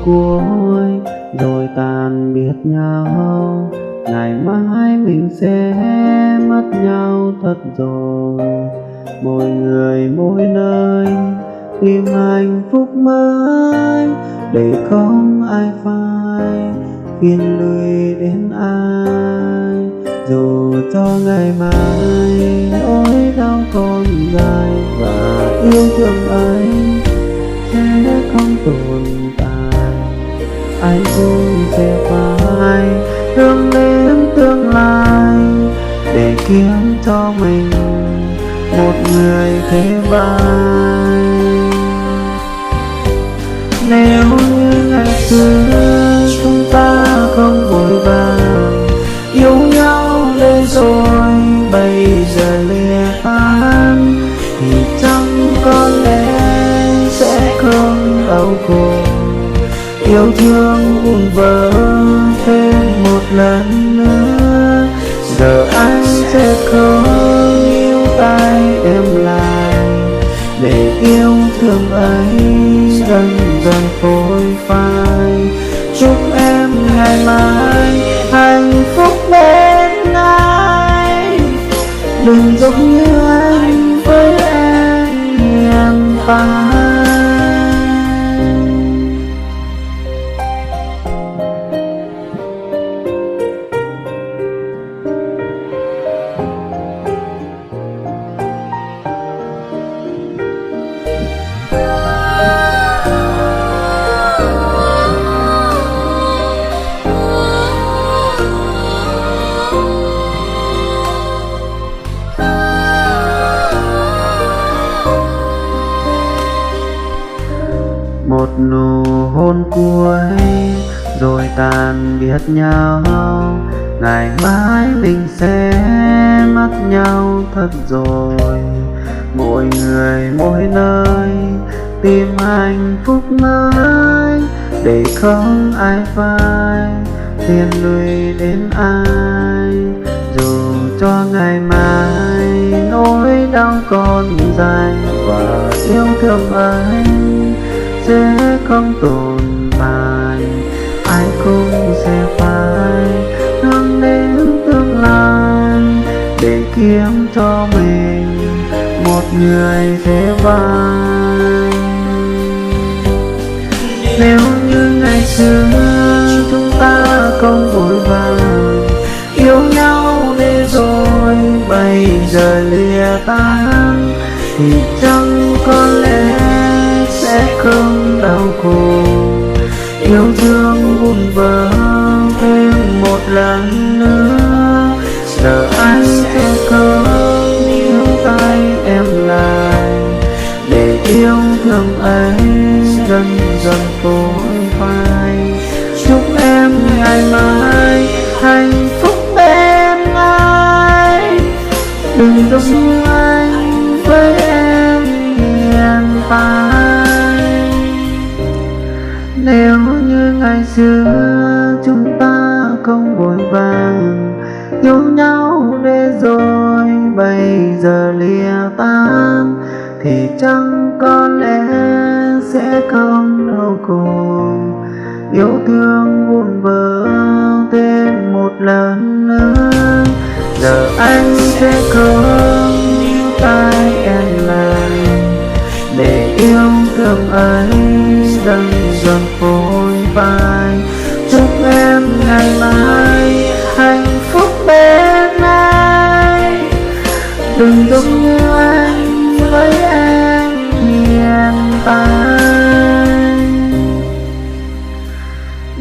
cuối rồi tàn biệt nhau. Ngày mai mình sẽ mất nhau thật rồi, mỗi người mỗi nơi tìm hạnh phúc mới, để không ai phải phiền lụy đến ai. Dù cho ngày mai nỗi đau còn dài và yêu thương ấy sẽ không tồn tại, ai cũng sẽ phải hướng đến tương lai để kiếm cho mình một người thế vai. Nếu như ngày xưa chúng ta không vội vàng yêu nhau đến rồi bây giờ lìa tan, thì chẳng có lẽ sẽ không đau khổ. Yêu thương vụn vỡ thêm một lần nữa, giờ anh sẽ không níu tay em lại, để yêu thương ấy dần dần phôi phai. Chúc em ngày mai hạnh phúc bên anh, đừng giống như anh với em hiền phai. Một nụ hôn cuối rồi tàn biệt nhau. Ngày mai mình sẽ mất nhau thật rồi, mỗi người mỗi nơi tìm hạnh phúc mới, để không ai phải phiền lụy đến ai. Dù cho ngày mai nỗi đau còn dài và yêu thương ấy sẽ không tồn tại, ai cũng sẽ phải hướng đến tương lai để kiếm cho mình một người thế vai. Nếu như ngày xưa chúng ta không vội vàng yêu nhau để rồi bây giờ lìa tan, thì chẳng có lẽ sẽ không đau khổ. Yêu thương vụn vỡ thêm một lần nữa, giờ anh sẽ không níu tay em lại, để yêu thương ấy dần dần phôi phai. Chúc em ngày mai hạnh phúc bên anh, đừng giống như anh với em hiền phai. Nếu như ngày xưa chúng ta không vội vàng yêu nhau để rồi bây giờ lìa tan, thì chẳng có lẽ sẽ không đau khổ. Yêu thương vụn vỡ thêm một lần nữa, giờ anh sẽ không níu tay em lại, để yêu thương ấy dần dần phôi phai. Chúc em ngày mai hạnh phúc bên anh, đừng giống như anh với em hiện tại,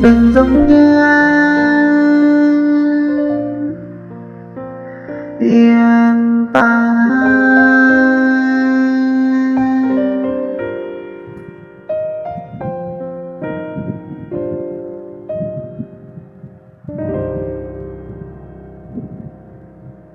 đừng giống như anh